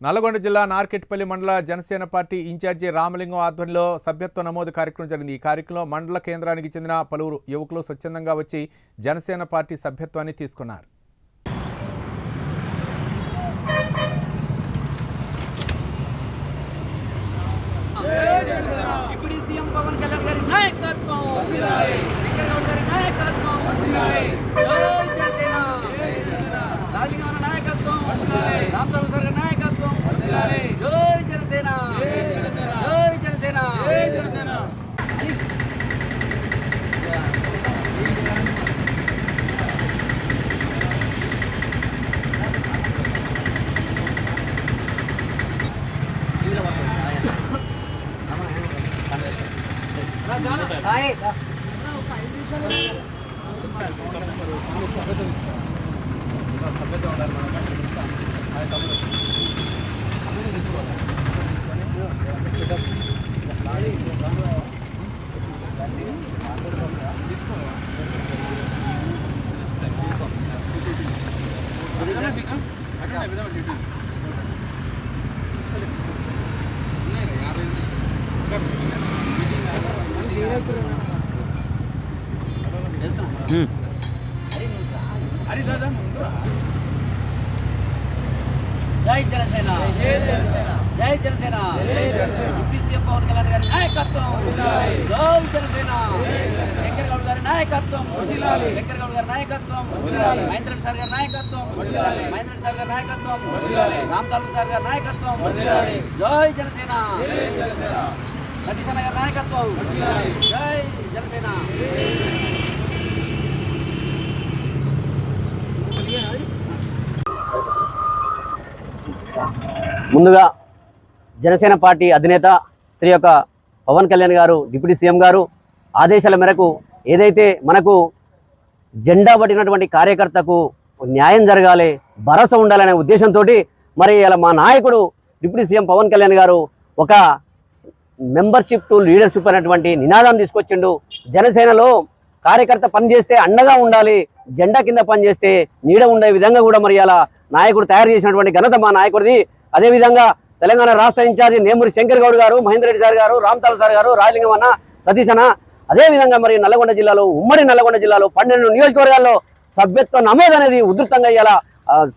నల్లగొండ జిల్లా నార్కెట్పల్లి మండల Janasena party incharge Ramalingam ఆధ్వర్యంలో సభ్యత్వ నమోదు కార్యక్రమం జరిగింది। ఈ కార్యక్రమంలో మండల కేంద్రానికి చెందిన పలువురు యువకులు స్వచ్ఛందంగా వచ్చి జనసేన పార్టీ సభ్యత్వాన్ని తీసుకున్నారు। जय जनसेना जय जनसेना सीएम पवन कल्याण गारी नायकत्वम जय जनसेना शंकर गौड़ गारी नायकत्वम शंकर गौड़ गारी नायकत्वम महेंद्र सर गारी नायकत्वम महेंद्र सर गारी नायकत्वम रामलाल सर गारी नायकत्वम जय जनसेना सतीश अन्न गारी नायकत्वम जय जनसेना। ముందుగా జనసేన పార్టీ అధినేత శ్రీ పవన్ కళ్యాణ్ గారు డిప్యూటీ సీఎం గారు ఆదేశాల మేరకు ఏదైతే మనకు జెండా పట్టినటువంటి కార్యకర్తకు న్యాయం జరగాలి, భరోసా ఉండాలనే ఉద్దేశంతో మరి ఇలా మా నాయకుడు డిప్యూటీ సీఎం పవన్ కళ్యాణ్ గారు ఒక మెంబర్షిప్ టు లీడర్షిప్ అనేటువంటి నినాదాన్ని తీసుకొచ్చిండు। జనసేనలో కార్యకర్త పనిచేస్తే అండగా ఉండాలి, జెండా కింద పనిచేస్తే నీడ ఉండే విధంగా కూడా మరి అలా నాయకుడు తయారు చేసినటువంటి ఘనత మా నాయకుడిది। అదేవిధంగా తెలంగాణ రాష్ట్ర ఇన్ఛార్జి నేమూరి శంకర్ గౌడ్ గారు, మహేందర్ రెడ్డి సార్ గారు, రామతాల్ సార్ గారు, రాజలింగం అన్న, సతీష్ అన్న, అదేవిధంగా మరి నల్లగొండ జిల్లాలో ఉమ్మడి నల్లగొండ జిల్లాలో 12 నియోజకవర్గాల్లో సభ్యత్వ నమోదు అనేది ఉధృతంగా ఇలా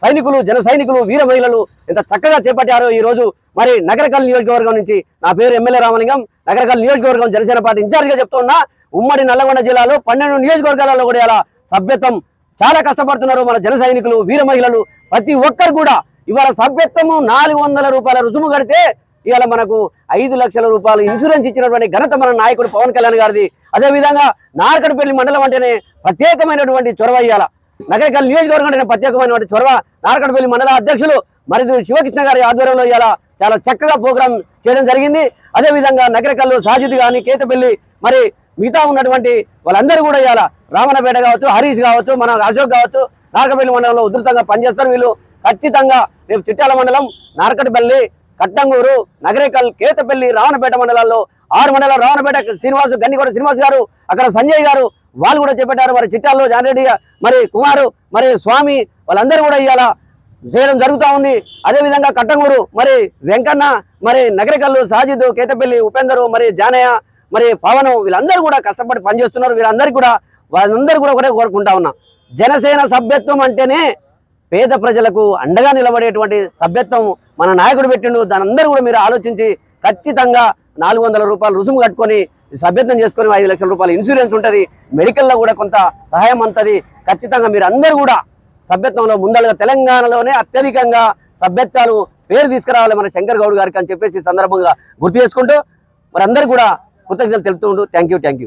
సైనికులు, జన సైనికులు, వీర మహిళలు ఎంత చక్కగా చేపట్టారో ఈరోజు మరి నగరకల్ నియోజకవర్గం నుంచి నా పేరు ఎమ్మెల్యే రామలింగం, నగరకల్ నియోజకవర్గం జనసేన పార్టీ ఇన్ఛార్జిగా చెప్తున్నా। ఉమ్మడి నల్లగొండ జిల్లాలో 12 నియోజకవర్గాలలో కూడా ఇలా సభ్యత్వం చాలా కష్టపడుతున్నారు మన జన సైనికులు, వీర మహిళలు, ప్రతి ఒక్కరు కూడా ఇవాళ సభ్యత్వము 400 రూపాయల రుసుము కడితే ఇవాళ మనకు 5 లక్షల రూపాయలు ఇన్సూరెన్స్ ఇచ్చినటువంటి ఘనత మన నాయకుడు పవన్ కళ్యాణ్ గారిది। అదేవిధంగా నార్కట్పల్లి మండలం అంటేనే ప్రత్యేకమైనటువంటి చొరవ, ఇవాళ నగరకల్ నియోజకవర్గం అంటేనే ప్రత్యేకమైనటువంటి చొరవ నార్కట్పల్లి మండల అధ్యక్షులు మరియు శివకృష్ణ గారి ఆధ్వర్యంలో ఇలా చాలా చక్కగా ప్రోగ్రాం చేయడం జరిగింది। అదేవిధంగా నగరకల్లు సాజిద్ కానీ, కేతపల్లి, మరి మిగతా ఉన్నటువంటి వాళ్ళందరూ కూడా ఇవాళ రామన్నపేట కావచ్చు, హరీష్ కావచ్చు, మన అశోక్ కావచ్చు, నార్కట్పల్లి మండలంలో ఉధృతంగా పనిచేస్తారు వీళ్ళు। ఖచ్చితంగా రేపు చిట్యాల మండలం, నార్కట్పల్లి, కట్టంగూరు, నగరేకల్, కేతపల్లి, రావణపేట మండలాల్లో 6 మండలాలు, రావణపేట శ్రీనివాసు, గండికోట శ్రీనివాస్ గారు, అక్కడ సంజయ్ గారు వాళ్ళు కూడా చెప్పారు। మరి చిట్యాల్లో జానరెడ్డి, మరి కుమారు, మరి స్వామి వాళ్ళందరూ కూడా ఇవాళ చేయడం జరుగుతూ ఉంది। అదేవిధంగా కట్టంగూరు మరి వెంకన్న, మరి నగరేకల్లు సాజిద్, కేతపల్లి ఉపేందరు, మరి జానయ్య, మరి పవన్ వీళ్ళందరూ కూడా కష్టపడి పనిచేస్తున్నారు। వీళ్ళందరికీ కూడా వాళ్ళందరూ కూడా ఒకటే కోరుకుంటా ఉన్నా, జనసేన సభ్యత్వం అంటేనే పేద ప్రజలకు అండగా నిలబడేటువంటి సభ్యత్వం మన నాయకుడు పెట్టిండు। దాని అందరూ కూడా మీరు ఆలోచించి ఖచ్చితంగా 400 రూపాయలు రుసుము కట్టుకొని సభ్యత్వం చేసుకొని 5 లక్షల రూపాయలు ఇన్సూరెన్స్ ఉంటుంది, మెడికల్లో కూడా కొంత సహాయం ఉంటుంది। ఖచ్చితంగా మీరు అందరూ కూడా సభ్యత్వంలో ముందలుగా తెలంగాణలోనే అత్యధికంగా సభ్యత్వాలు పేరు తీసుకురావాలి మన శంకర్ గౌడ్ గారికి అని చెప్పేసి సందర్భంగా గుర్తు చేసుకుంటూ మరి అందరూ కూడా కృతజ్ఞతలు తెలుపుతూ ఉంటూ థ్యాంక్ యూ।